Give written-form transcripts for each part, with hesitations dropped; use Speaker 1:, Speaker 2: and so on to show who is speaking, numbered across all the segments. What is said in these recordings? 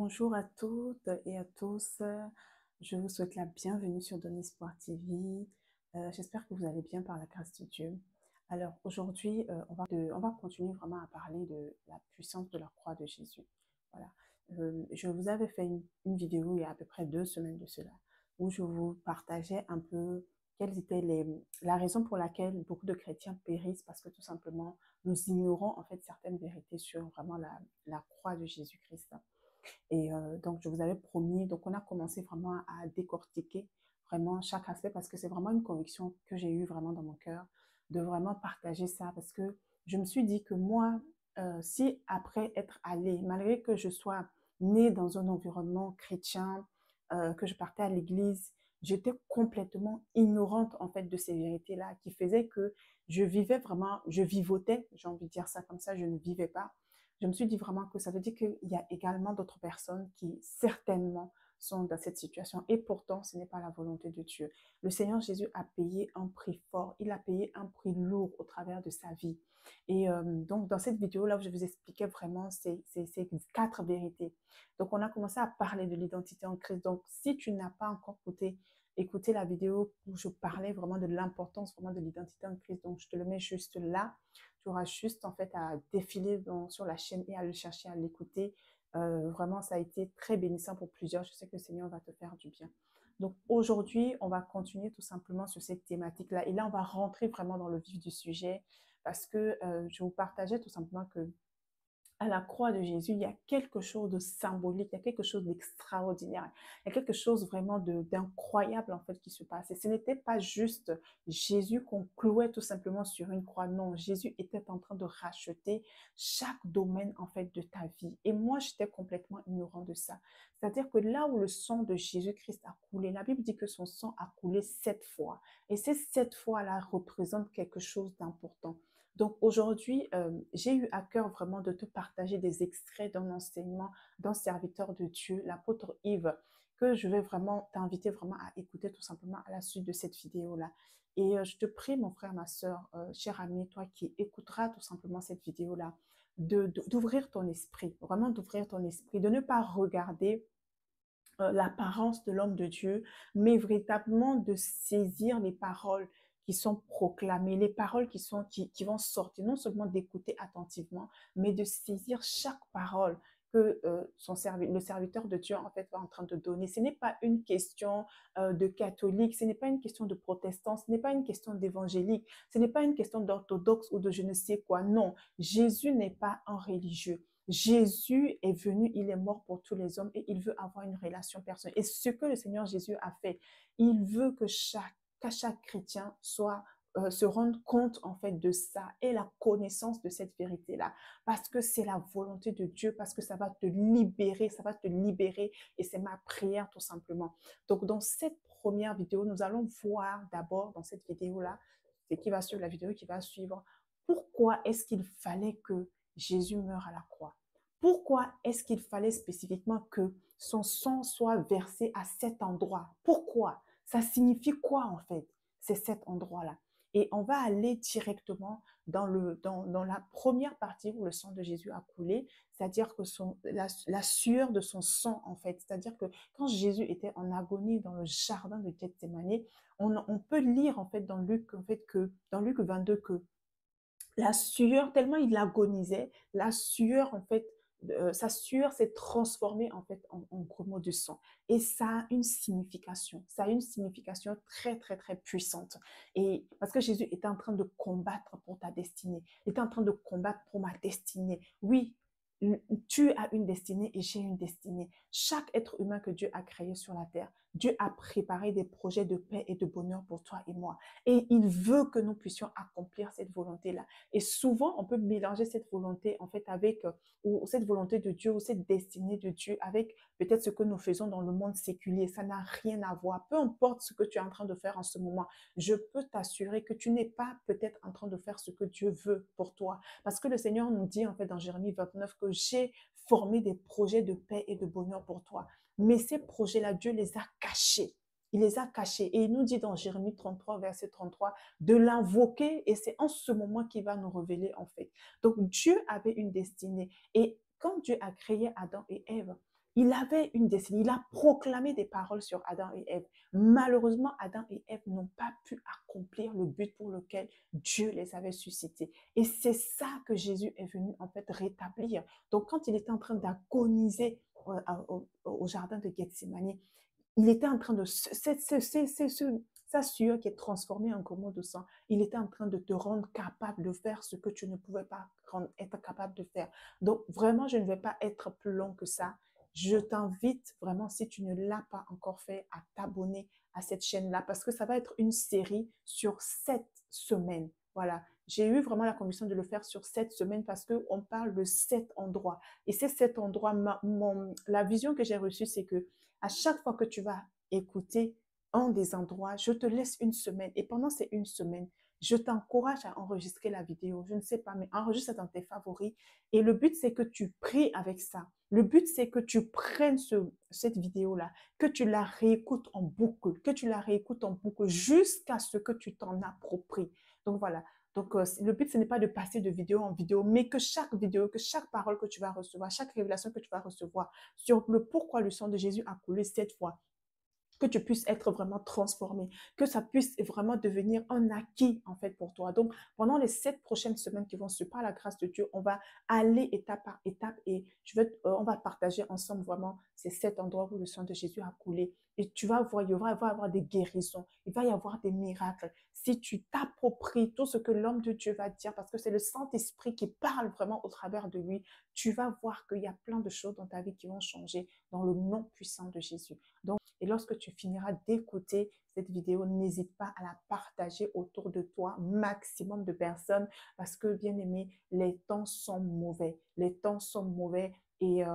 Speaker 1: Bonjour à toutes et à tous. Je vous souhaite la bienvenue sur Donner Espoir TV. J'espère que vous allez bien par la grâce de Dieu. Alors aujourd'hui, on va continuer vraiment à parler de la puissance de la croix de Jésus. Voilà. Je vous avais fait une vidéo il y a à peu près 2 semaines de cela, où je vous partageais un peu quelles étaient la raison pour laquelle beaucoup de chrétiens périssent, parce que tout simplement, nous ignorons en fait certaines vérités sur vraiment la croix de Jésus-Christ. Et donc, je vous avais promis, donc on a commencé vraiment à décortiquer vraiment chaque aspect parce que c'est vraiment une conviction que j'ai eue vraiment dans mon cœur de vraiment partager ça parce que je me suis dit que moi, si après être allée, malgré que je sois née dans un environnement chrétien, que je partais à l'église, j'étais complètement ignorante en fait de ces vérités-là qui faisaient que je vivais vraiment, je vivotais, j'ai envie de dire ça comme ça, je ne vivais pas. Je me suis dit vraiment que ça veut dire qu'il y a également d'autres personnes qui certainement sont dans cette situation et pourtant ce n'est pas la volonté de Dieu. Le Seigneur Jésus a payé un prix fort, il a payé un prix lourd au travers de sa vie. Et donc dans cette vidéo-là où je vous expliquais vraiment ces 4 vérités. Donc on a commencé à parler de l'identité en Christ. Donc si tu n'as pas encore écouté la vidéo où je parlais vraiment de l'importance vraiment de l'identité en Christ, donc je te le mets juste là. Tu auras juste en fait à défiler sur la chaîne et à le chercher, à l'écouter. Vraiment, ça a été très bénissant pour plusieurs. Je sais que le Seigneur va te faire du bien. Donc aujourd'hui, on va continuer tout simplement sur cette thématique-là. Et là, on va rentrer vraiment dans le vif du sujet parce que je vous partageais tout simplement que à la croix de Jésus, il y a quelque chose de symbolique, il y a quelque chose d'extraordinaire, il y a quelque chose vraiment d'incroyable en fait qui se passe. Et ce n'était pas juste Jésus qu'on clouait tout simplement sur une croix. Non, Jésus était en train de racheter chaque domaine en fait de ta vie. Et moi, j'étais complètement ignorant de ça. C'est-à-dire que là où le sang de Jésus-Christ a coulé, la Bible dit que son sang a coulé 7 fois. Et ces 7 fois-là représentent quelque chose d'important. Donc aujourd'hui, j'ai eu à cœur vraiment de te partager des extraits d'un enseignement d'un serviteur de Dieu, l'apôtre Yves, que je vais vraiment t'inviter vraiment à écouter tout simplement à la suite de cette vidéo-là. Et je te prie, mon frère, ma soeur, cher ami, toi qui écouteras tout simplement cette vidéo-là, d'ouvrir ton esprit, vraiment d'ouvrir ton esprit, de ne pas regarder l'apparence de l'homme de Dieu, mais véritablement de saisir les paroles qui sont proclamées, les paroles qui vont sortir, non seulement d'écouter attentivement, mais de saisir chaque parole que le serviteur de Dieu en fait va en train de donner. Ce n'est pas une question de catholique, ce n'est pas une question de protestant, ce n'est pas une question d'évangélique, ce n'est pas une question d'orthodoxe ou de je ne sais quoi. Non, Jésus n'est pas un religieux. Jésus est venu, il est mort pour tous les hommes et il veut avoir une relation personnelle. Et ce que le Seigneur Jésus a fait, il veut que chaque chrétien se rende compte en fait de ça et la connaissance de cette vérité-là. Parce que c'est la volonté de Dieu, parce que ça va te libérer et c'est ma prière tout simplement. Donc dans cette première vidéo, nous allons voir d'abord dans cette vidéo-là, c'est qui va suivre la vidéo qui va suivre, pourquoi est-ce qu'il fallait que Jésus meure à la croix? Pourquoi est-ce qu'il fallait spécifiquement que son sang soit versé à cet endroit? Pourquoi? Ça signifie quoi en fait? C'est cet endroit-là. Et on va aller directement dans la première partie où le sang de Jésus a coulé, c'est-à-dire que la sueur de son sang en fait. C'est-à-dire que quand Jésus était en agonie dans le jardin de Gethsémani, on peut lire en fait dans Luc, dans Luc 22 que la sueur, tellement il agonisait, la sueur, en fait, sa sueur s'est transformée en fait en grumeaux de sang. Et ça a une signification, ça a une signification très, très, très puissante. Et parce que Jésus était en train de combattre pour ta destinée, il était en train de combattre pour ma destinée. Oui, tu as une destinée et j'ai une destinée. Chaque être humain que Dieu a créé sur la terre, Dieu a préparé des projets de paix et de bonheur pour toi et moi. Et il veut que nous puissions accomplir cette volonté-là. Et souvent, on peut mélanger cette volonté, en fait, avec, ou cette volonté de Dieu, ou cette destinée de Dieu, avec peut-être ce que nous faisons dans le monde séculier. Ça n'a rien à voir. Peu importe ce que tu es en train de faire en ce moment, je peux t'assurer que tu n'es pas peut-être en train de faire ce que Dieu veut pour toi. Parce que le Seigneur nous dit, en fait, dans Jérémie 29, que j'ai formé des projets de paix et de bonheur pour toi. Mais ces projets-là, Dieu les a cachés. Il les a cachés. Et il nous dit dans Jérémie 33, verset 33, de l'invoquer et c'est en ce moment qu'il va nous révéler en fait. Donc Dieu avait une destinée. Et quand Dieu a créé Adam et Ève, Il avait une destinée. Il a proclamé des paroles sur Adam et Ève. Malheureusement, Adam et Ève n'ont pas pu accomplir le but pour lequel Dieu les avait suscités. Et c'est ça que Jésus est venu en fait rétablir. Donc, quand il était en train d'agoniser au jardin de Gethsémani, il était en train de... Sa sueur qui est transformée en gommot de sang, il était en train de te rendre capable de faire ce que tu ne pouvais pas être capable de faire. Donc, vraiment, je ne vais pas être plus long que ça. Je t'invite vraiment, si tu ne l'as pas encore fait, à t'abonner à cette chaîne-là parce que ça va être une série sur 7 semaines. Voilà, j'ai eu vraiment la conviction de le faire sur 7 semaines parce qu'on parle de 7 endroits. Et ces 7 endroits, la vision que j'ai reçue, c'est que à chaque fois que tu vas écouter un des endroits, je te laisse une semaine. Et pendant ces une semaine, je t'encourage à enregistrer la vidéo. Je ne sais pas, mais enregistre dans tes favoris. Et le but, c'est que tu pries avec ça. Le but, c'est que tu prennes cette vidéo-là, que tu la réécoutes en boucle, jusqu'à ce que tu t'en appropries. Donc voilà. Donc, le but, ce n'est pas de passer de vidéo en vidéo, mais que chaque vidéo, que chaque parole que tu vas recevoir, chaque révélation que tu vas recevoir sur le pourquoi le sang de Jésus a coulé 7 fois, que tu puisses être vraiment transformé, que ça puisse vraiment devenir un acquis en fait pour toi. Donc, pendant les 7 prochaines semaines qui vont suivre, par la grâce de Dieu, on va aller étape par étape et on va partager ensemble vraiment ces 7 endroits où le sang de Jésus a coulé. Et tu vas voir, il va y avoir des guérisons, il va y avoir des miracles. Si tu t'appropries tout ce que l'homme de Dieu va dire, parce que c'est le Saint-Esprit qui parle vraiment au travers de lui, tu vas voir qu'il y a plein de choses dans ta vie qui vont changer dans le nom puissant de Jésus. Donc, et lorsque tu finiras d'écouter cette vidéo, n'hésite pas à la partager autour de toi, maximum de personnes, parce que, bien aimé, les temps sont mauvais. Les temps sont mauvais et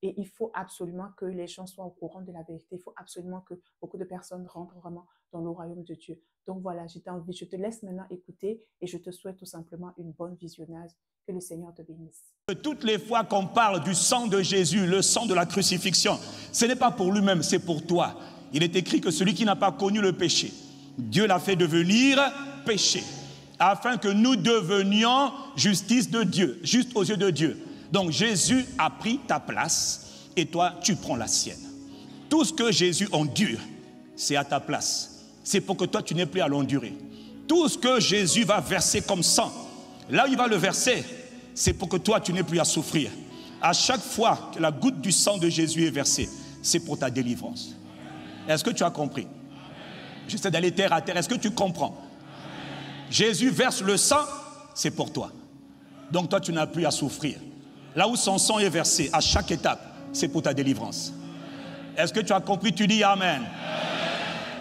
Speaker 1: il faut absolument que les gens soient au courant de la vérité. Il faut absolument que beaucoup de personnes rentrent vraiment dans le royaume de Dieu. Donc voilà, je te laisse maintenant écouter et je te souhaite tout simplement une bonne visionnage. Que le Seigneur te bénisse.
Speaker 2: Toutes les fois qu'on parle du sang de Jésus, le sang de la crucifixion, ce n'est pas pour lui-même, c'est pour toi. Il est écrit que celui qui n'a pas connu le péché, Dieu l'a fait devenir péché, afin que nous devenions justice de Dieu, juste aux yeux de Dieu. Donc Jésus a pris ta place et toi, tu prends la sienne. Tout ce que Jésus endure, c'est à ta place. C'est pour que toi, tu n'aies plus à l'endurer. Tout ce que Jésus va verser comme sang, là où il va le verser, c'est pour que toi, tu n'aies plus à souffrir. À chaque fois que la goutte du sang de Jésus est versée, c'est pour ta délivrance. Est-ce que tu as compris? J'essaie d'aller terre à terre. Est-ce que tu comprends? Jésus verse le sang, c'est pour toi. Donc toi, tu n'as plus à souffrir. Là où son sang est versé, à chaque étape, c'est pour ta délivrance. Est-ce que tu as compris? Tu dis Amen.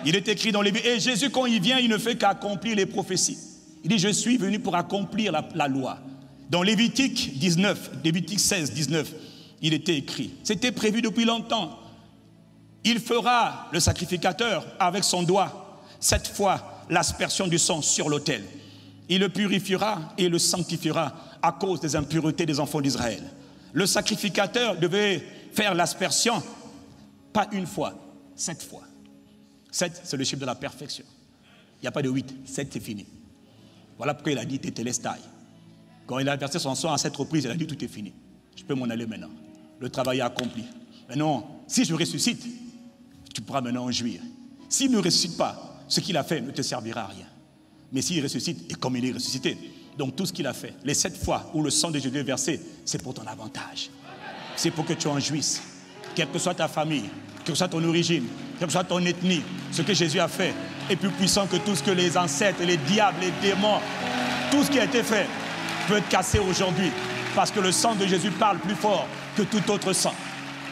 Speaker 2: Il est écrit dans les Bibles. Et Jésus, quand il vient, il ne fait qu'accomplir les prophéties. Il dit, je suis venu pour accomplir la loi. Dans Lévitique 16, 19, il était écrit. C'était prévu depuis longtemps. Il fera, le sacrificateur, avec son doigt, 7 fois l'aspersion du sang sur l'autel. Il le purifiera et le sanctifiera à cause des impuretés des enfants d'Israël. Le sacrificateur devait faire l'aspersion, pas une fois, 7 fois. 7, c'est le chiffre de la perfection. Il n'y a pas de 8, 7 c'est fini. Voilà pourquoi il a dit Tétélestai. Quand il a versé son sang à 7 reprises, il a dit tout est fini. Je peux m'en aller maintenant. Le travail est accompli. Maintenant, si je ressuscite, tu pourras maintenant en jouir. S'il ne ressuscite pas, ce qu'il a fait ne te servira à rien. Mais s'il ressuscite, et comme il est ressuscité, donc tout ce qu'il a fait, les 7 fois où le sang de Jésus est versé, c'est pour ton avantage. C'est pour que tu en jouisses. Quelle que soit ta famille, quelle que soit ton origine, quelle que soit ton ethnie, ce que Jésus a fait est plus puissant que tout ce que les ancêtres, les diables, les démons, tout ce qui a été fait peut être cassé aujourd'hui. Parce que le sang de Jésus parle plus fort que tout autre sang.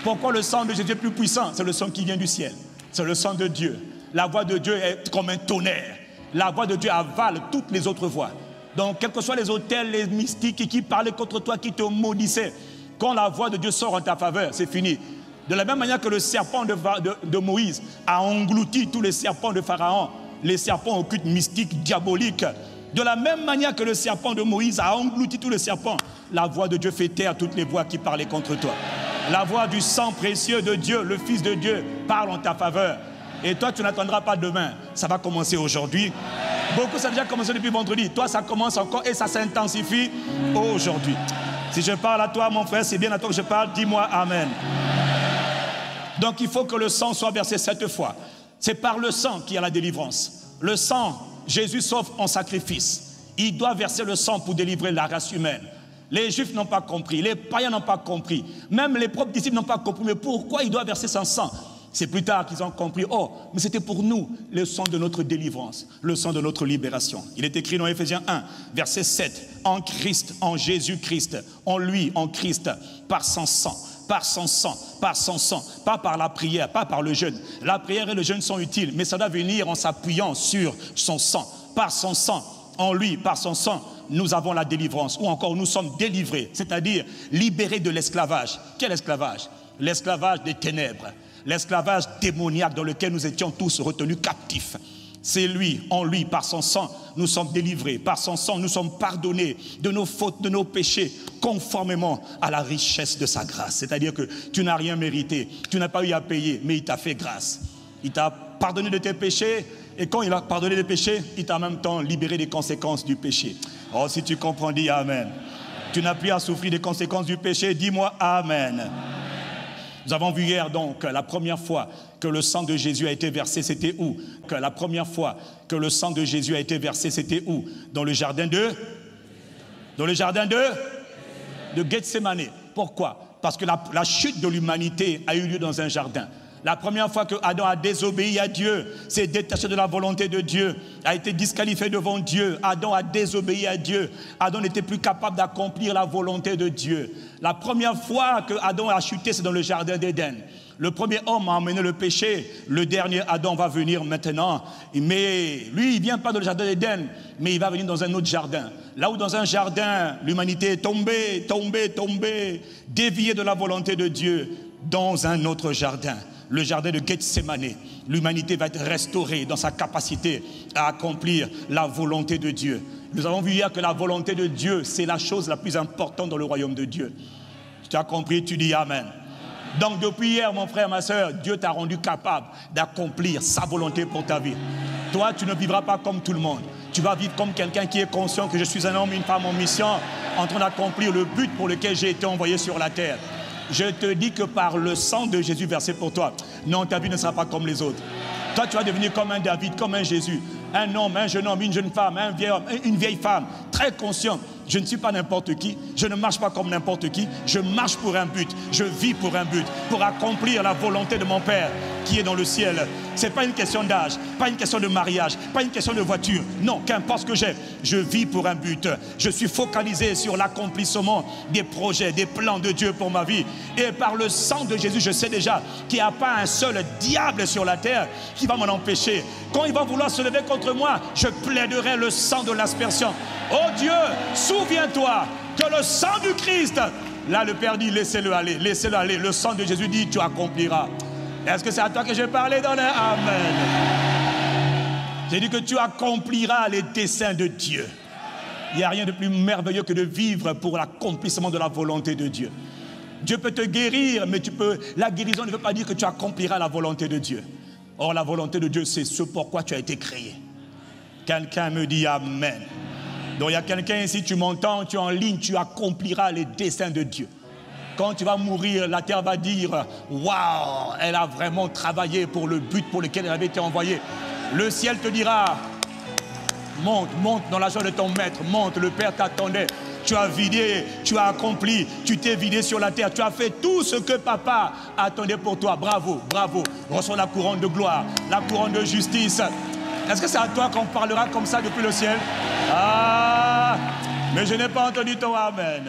Speaker 2: Pourquoi le sang de Jésus est plus puissant? C'est le sang qui vient du ciel. C'est le sang de Dieu. La voix de Dieu est comme un tonnerre. La voix de Dieu avale toutes les autres voix. Donc, quels que soient les autels, les mystiques qui parlaient contre toi, qui te maudissaient, quand la voix de Dieu sort en ta faveur, c'est fini. De la même manière que le serpent de Moïse a englouti tous les serpents de Pharaon, les serpents occultes, mystiques, diaboliques. De la même manière que le serpent de Moïse a englouti tous les serpents, la voix de Dieu fait taire toutes les voix qui parlaient contre toi. La voix du sang précieux de Dieu, le Fils de Dieu, parle en ta faveur. Et toi, tu n'attendras pas demain. Ça va commencer aujourd'hui. Beaucoup, ça a déjà commencé depuis vendredi. Toi, ça commence encore et ça s'intensifie aujourd'hui. Si je parle à toi, mon frère, c'est bien à toi que je parle. Dis-moi Amen. Donc il faut que le sang soit versé 7 fois. C'est par le sang qu'il y a la délivrance. Le sang, Jésus s'offre en sacrifice. Il doit verser le sang pour délivrer la race humaine. Les Juifs n'ont pas compris, les païens n'ont pas compris, même les propres disciples n'ont pas compris. Mais pourquoi il doit verser son sang? C'est plus tard qu'ils ont compris, oh, mais c'était pour nous le sang de notre délivrance, le sang de notre libération. Il est écrit dans Éphésiens 1, verset 7, en Christ, en Jésus-Christ, en lui, en Christ, par son sang. Par son sang, par son sang, pas par la prière, pas par le jeûne. La prière et le jeûne sont utiles, mais ça doit venir en s'appuyant sur son sang. Par son sang, en lui, par son sang, nous avons la délivrance, ou encore nous sommes délivrés, c'est-à-dire libérés de l'esclavage. Quel esclavage? L'esclavage des ténèbres, l'esclavage démoniaque dans lequel nous étions tous retenus captifs. C'est lui, en lui, par son sang, nous sommes délivrés. Par son sang, nous sommes pardonnés de nos fautes, de nos péchés, conformément à la richesse de sa grâce. C'est-à-dire que tu n'as rien mérité, tu n'as pas eu à payer, mais il t'a fait grâce. Il t'a pardonné de tes péchés, et quand il a pardonné des péchés, il t'a en même temps libéré des conséquences du péché. Oh, si tu comprends, dis Amen. Tu n'as plus à souffrir des conséquences du péché, dis-moi Amen. Nous avons vu hier donc la première fois que le sang de Jésus a été versé, c'était où? Que la première fois que le sang de Jésus a été versé, c'était où? Dans le jardin de Gethsémani. Pourquoi? Parce que la chute de l'humanité a eu lieu dans un jardin. La première fois que Adam a désobéi à Dieu, s'est détaché de la volonté de Dieu, a été disqualifié devant Dieu. Adam a désobéi à Dieu. Adam n'était plus capable d'accomplir la volonté de Dieu. La première fois que Adam a chuté, c'est dans le jardin d'Éden. Le premier homme a emmené le péché. Le dernier Adam va venir maintenant. Mais lui, il ne vient pas dans le jardin d'Éden, mais il va venir dans un autre jardin. Là où dans un jardin, l'humanité est tombée, déviée de la volonté de Dieu, dans un autre jardin. Le jardin de Gethsémani, l'humanité va être restaurée dans sa capacité à accomplir la volonté de Dieu. Nous avons vu hier que la volonté de Dieu, c'est la chose la plus importante dans le royaume de Dieu. Tu as compris, tu dis Amen. Donc depuis hier, mon frère, ma soeur, Dieu t'a rendu capable d'accomplir sa volonté pour ta vie. Toi, tu ne vivras pas comme tout le monde. Tu vas vivre comme quelqu'un qui est conscient que je suis un homme, une femme en mission, en train d'accomplir le but pour lequel j'ai été envoyé sur la terre. Je te dis que par le sang de Jésus versé pour toi, non, ta vie ne sera pas comme les autres. Toi, tu vas devenir comme un David, comme un Jésus. Un homme, un jeune homme, une jeune femme, un vieil homme, une vieille femme, très conscient. Je ne suis pas n'importe qui, je ne marche pas comme n'importe qui, je marche pour un but, je vis pour un but, pour accomplir la volonté de mon Père qui est dans le ciel. Ce n'est pas une question d'âge, pas une question de mariage, pas une question de voiture. Non, qu'importe ce que j'ai, je vis pour un but. Je suis focalisé sur l'accomplissement des projets, des plans de Dieu pour ma vie. Et par le sang de Jésus, je sais déjà qu'il n'y a pas un seul diable sur la terre qui va m'en empêcher. Quand il va vouloir se lever contre moi, je plaiderai le sang de l'aspersion. Oh Dieu, souviens-toi que le sang du Christ, là le Père dit laissez-le aller, laissez-le aller. Le sang de Jésus dit tu accompliras. Est-ce que c'est à toi que je vais parler dans le Amen? J'ai dit que tu accompliras les desseins de Dieu. Il n'y a rien de plus merveilleux que de vivre pour l'accomplissement de la volonté de Dieu. Dieu peut te guérir, mais la guérison ne veut pas dire que tu accompliras la volonté de Dieu. Or, la volonté de Dieu, c'est ce pourquoi tu as été créé. Quelqu'un me dit Amen. Donc, il y a quelqu'un ici, tu m'entends, tu es en ligne, tu accompliras les desseins de Dieu. Quand tu vas mourir, la terre va dire waouh, elle a vraiment travaillé pour le but pour lequel elle avait été envoyée. Le ciel te dira monte, monte dans la joie de ton maître, monte, le Père t'attendait. Tu as vidé, tu as accompli, tu t'es vidé sur la terre, tu as fait tout ce que papa attendait pour toi. Bravo, bravo. Reçois la couronne de gloire, la couronne de justice. Est-ce que c'est à toi qu'on parlera comme ça depuis le ciel? Ah, mais je n'ai pas entendu ton Amen.